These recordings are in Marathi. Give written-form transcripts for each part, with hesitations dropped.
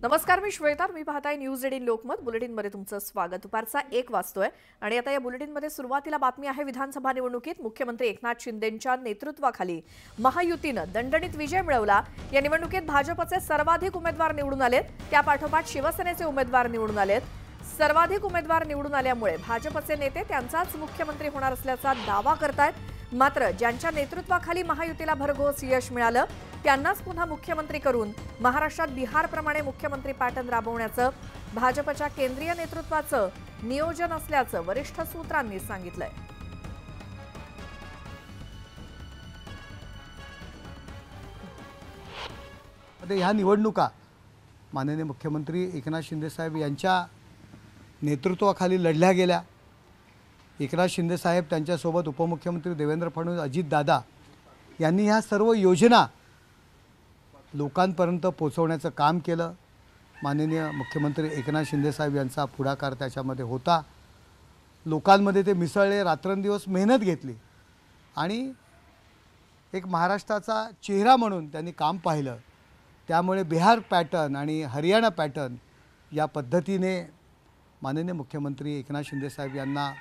नमस्कार, मी श्वेता. मी पाहताय न्यूज 18 लोकमत. बुलेटिनमध्ये तुमचं स्वागत. दुपारचा 1 वाजतोय आणि आता या बुलेटिनमध्ये सुरुवातीला बातमी आहे विधानसभा निवडणुकीत मुख्यमंत्री एकनाथ शिंदेंच्या नेतृत्वाखाली महायुतीनं दणदणीत विजय मिळवला. या निवडणुकीत भाजपचे सर्वाधिक उमेदवार निवडून आलेत, त्यापाठोपाठ शिवसेनेचे उमेदवार निवडून आलेत. सर्वाधिक उमेदवार निवडून आल्यामुळे भाजपचे नेते त्यांचाच मुख्यमंत्री होणार असल्याचा दावा करतायत. मात्र ज्यांच्या नेतृत्वाखाली महायुतीला भरघोस यश मिळालं त्यांनाच पुन्हा मुख्यमंत्री करून महाराष्ट्रात बिहारप्रमाणे मुख्यमंत्री पॅटर्न राबवण्याचं भाजपच्या केंद्रीय नेतृत्वाचं नियोजन असल्याचं वरिष्ठ सूत्रांनी सांगितलंय. ह्या निवडणुका माननीय मुख्यमंत्री एकनाथ शिंदे साहेब यांच्या नेतृत्वाखाली लढल्या गेल्या. एकनाथ शिंदे साहेब त्यांच्यासोबत उपमुख्यमंत्री देवेंद्र फडणवीस, अजितदादा यांनी ह्या सर्व योजना लोकांपर्यंत पोहोचवण्याचं काम केलं. माननीय मुख्यमंत्री एकनाथ शिंदे साहेब यांचा पुढाकार त्याच्यामध्ये होता. लोकांमध्ये ते मिसळले, रात्रंदिवस मेहनत घेतली आणि एक महाराष्ट्राचा चेहरा म्हणून त्यांनी काम पाहिलं. त्यामुळे बिहार पॅटर्न आणि हरियाणा पॅटर्न या पद्धतीने माननीय मुख्यमंत्री एकनाथ शिंदे साहेब यांना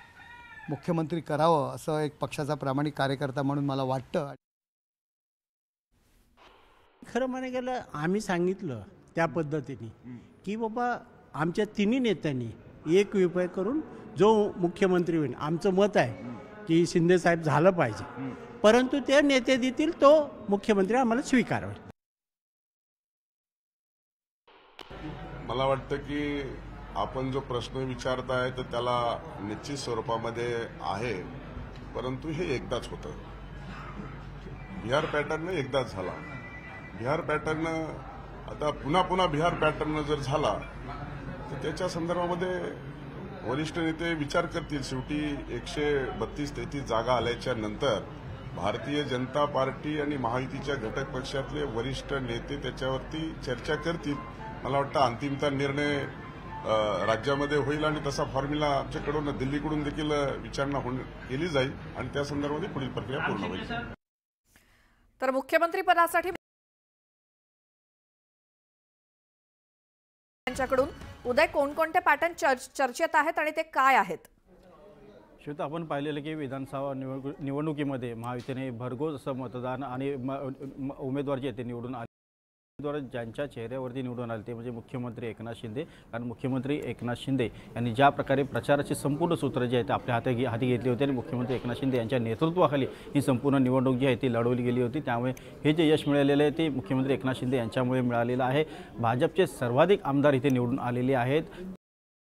मुख्यमंत्री करावं असं एक पक्षाचा प्रामाणिक कार्यकर्ता म्हणून मला वाटतं. खरं म्हणायला गेलं आम्ही सांगितलं त्या पद्धतीने की बाबा आमच्या तिन्ही नेत्यांनी एक विपाय करून जो मुख्यमंत्री होईल, आमचं मत आहे की शिंदे साहेब झालं पाहिजे, परंतु ते नेते देतील तो मुख्यमंत्री आम्हाला स्वीकारावा. मला वाटतं की आपण जो प्रश्न विचारताय तर त्याला निश्चित स्वरूपामध्ये आहे, परंतु हे एकदाच होतं. बिहार पॅटर्न एकदाच झाला. बिहार पॅटर्न आता पुन्हा पुन्हा बिहार पॅटर्न जर झाला तर त्याच्या संदर्भामध्ये वरिष्ठ नेते विचार करतील. शेवटी 132-33 जागा आल्याच्या नंतर भारतीय जनता पार्टी आणि महायुतीच्या घटक पक्षातले वरिष्ठ नेते त्याच्यावरती चर्चा करतील. मला वाटतं अंतिमता निर्णय राज्यामध्ये होईल आणि तसा फॉर्म्युला आमच्याकडून दिल्लीकडून देखील विचारणा केली जाईल आणि त्या संदर्भात पुढील प्रक्रिया पूर्ण होईल. तर मुख्यमंत्री पदासाठी त्यांच्याकडून उदय कोणकोणते पॅटर्न चर्चेत आहेत आणि ते काय आहेत? श्वेता, आपण पाहिलेलं की विधानसभा निवडणुकीमध्ये महायुतीने भरघोस असं मतदान आणि उमेदवार जे ते निवडून आले. उमेदवार ज्यांच्या चेहऱ्यावरती निवडून आले ते म्हणजे मुख्यमंत्री एकनाथ शिंदे. कारण मुख्यमंत्री एकनाथ शिंदे यांनी ज्या प्रकारे प्रचाराची संपूर्ण सूत्र जे आहेत आपल्या हाती घेतली होती आणि मुख्यमंत्री एकनाथ शिंदे यांच्या नेतृत्वाखाली ही संपूर्ण निवडणूक जी आहे ती लढवली गेली होती. त्यामुळे हे जे यश मिळालेलं आहे ते मुख्यमंत्री एकनाथ शिंदे यांच्यामुळे मिळालेलं आहे. भाजपचे सर्वाधिक आमदार इथे निवडून आलेले आहेत.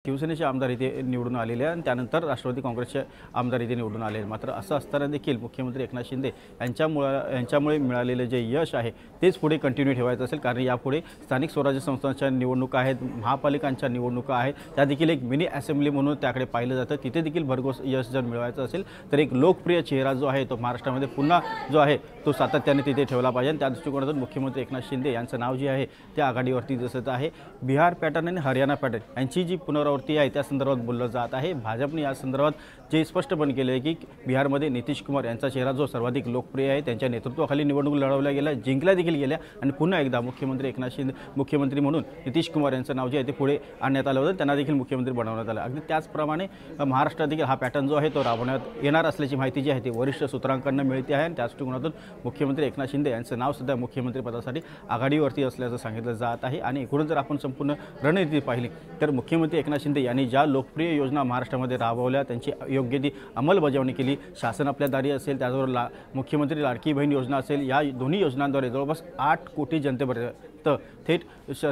शिवसेनेचे आमदार इथे निवडून आलेले आणि त्यानंतर राष्ट्रवादी काँग्रेसचे आमदार इथे निवडून आले. मात्र असं असताना देखील मुख्यमंत्री एकनाथ शिंदे यांच्यामुळे मिळालेलं जे यश आहे तेच पुढे कंटिन्यू ठेवायचं असेल. कारण यापुढे स्थानिक स्वराज्य संस्थांच्या निवडणुका आहेत, महापालिकांच्या निवडणुका आहेत, त्या देखील एक मिनी असेंब्ली म्हणून त्याकडे पाहिलं जातं. तिथे देखील भरघोस यश जर मिळवायचं असेल तर एक लोकप्रिय चेहरा जो आहे तो महाराष्ट्रामध्ये पुन्हा जो आहे तो सातत्याने तिथे ठेवला पाहिजे. त्या दृष्टिकोनातून मुख्यमंत्री एकनाथ शिंदे यांचं नाव जे आहे त्या आघाडीवरती दिसत आहे. बिहार पॅटर्न आणि हरियाणा पॅटर्न यांची जी पुनरावृत्ती आहे त्या संदर्भात बोललं जात आहे. भाजपने या संदर्भात जे स्पष्टपणे केले आहे की बिहारमध्ये नितीश कुमार यांचा चेहरा जो सर्वाधिक लोकप्रिय आहे त्यांच्या नेतृत्वाखाली निवडणूक लढवल्या गेल्या, जिंकल्या देखील गेल्या आणि पुन्हा एकदा मुख्यमंत्री एकनाथ शिंदे मुख्यमंत्री म्हणून नितीश कुमार यांचं नाव जे आहे ते पुढे आणण्यात आलं होतं. त्यांना देखील मुख्यमंत्री बनवण्यात आलं. अगदी त्याचप्रमाणे महाराष्ट्रात देखील हा पॅटर्न जो आहे तो राबवण्यात येणार असल्याची माहिती जी आहे ती वरिष्ठ सूत्रांकडून मिळते आहे आणि त्याच दृष्टिकोनातून मुख्यमंत्री एकनाथ शिंदे यांचं नाव सध्या मुख्यमंत्रीपदासाठी आघाडीवरती असल्याचं सांगितलं जात आहे. आणि एकूणच जर आपण संपूर्ण रणनीती पाहिली तर मुख्यमंत्री एकनाथ शिंदे यांनी ज्या लोकप्रिय योजना महाराष्ट्रामध्ये राबवल्या त्यांची योग्य ती अंमलबजावणी केली. शासन आपल्या दारी असेल, त्याचबरोबर मुख्यमंत्री लाडकी बहीण योजना असेल, या दोन्ही योजनांद्वारे जवळपास 8 कोटी जनतेपर्यंत थेट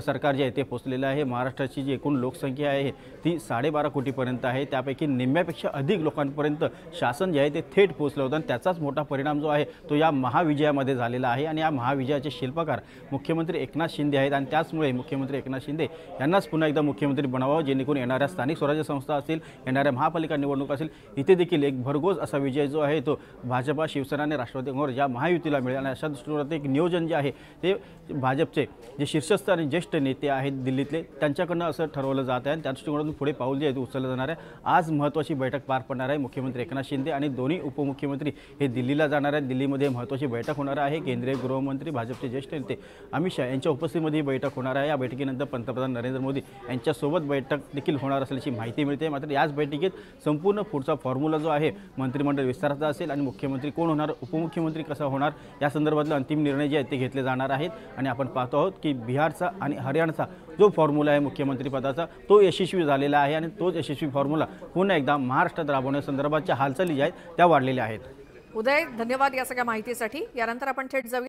सरकार जे आहे ते पोहोचलेलं आहे. महाराष्ट्राची जी एकूण लोकसंख्या आहे ती 12.5 कोटीपर्यंत आहे. त्यापैकी निम्म्यापेक्षा अधिक लोकांपर्यंत शासन जे आहे ते थेट पोहोचलं होतं आणि त्याचाच मोठा परिणाम जो आहे तो या महाविजयामध्ये झालेला आहे. आणि या महाविजयाचे शिल्पकार मुख्यमंत्री एकनाथ शिंदे आहेत आणि त्याचमुळे मुख्यमंत्री एकनाथ शिंदे यांनाच पुन्हा एकदा मुख्यमंत्री बनावावं, जेणेकरून येणाऱ्या स्थानिक स्वराज्य संस्था असतील, येणाऱ्या महापालिका निवडणूक असेल, इथे देखील एक भरघोस असा विजय जो आहे तो भाजपा, शिवसेना आणि राष्ट्रवादी काँग्रेस या महायुतीला मिळेल. आणि अशा दृष्टीने एक नियोजन जे आहे ते भाजपचे जे शीर्षस्थ आणि ज्येष्ठ नेते आहेत दिल्लीतले, त्यांच्याकडनं असं ठरवलं जात आहे आणि त्या दृष्टिकोनातून पुढे पाऊल जे आहे ते उचललं जाणार आहे. आज महत्त्वाची बैठक पार पडणार आहे. मुख्यमंत्री एकनाथ शिंदे आणि दोन्ही उपमुख्यमंत्री हे दिल्लीला जाणार आहेत. दिल्लीमध्ये महत्त्वाची बैठक होणार आहे. केंद्रीय गृहमंत्री, भाजपचे ज्येष्ठ नेते अमित शहा यांच्या उपस्थितीमध्ये ही बैठक होणार आहे. या बैठकीनंतर पंतप्रधान नरेंद्र मोदी यांच्यासोबत बैठक देखील होणार असल्याची माहिती मिळते. मात्र याच बैठकीत संपूर्ण पुढचा फॉर्म्युला जो आहे मंत्रिमंडळ विस्ताराचा असेल आणि मुख्यमंत्री कोण होणार, उपमुख्यमंत्री कसा होणार या संदर्भातले अंतिम निर्णय जे आहेत ते घेतले जाणार आहेत. आणि आपण पाहतो आहोत की बिहारचा आणि हरियाणाचा जो फॉर्म्युला आहे मुख्यमंत्री पदाचा तो यशस्वी झालेला आहे आणि तोच यशस्वी फॉर्म्युला पुन्हा एकदा महाराष्ट्रात राबवण्यासंदर्भातच्या हालचाली ज्या आहेत त्या वाढलेल्या आहेत. उदय, धन्यवाद या सगळ्या माहितीसाठी. यानंतर आपण थेट जाऊया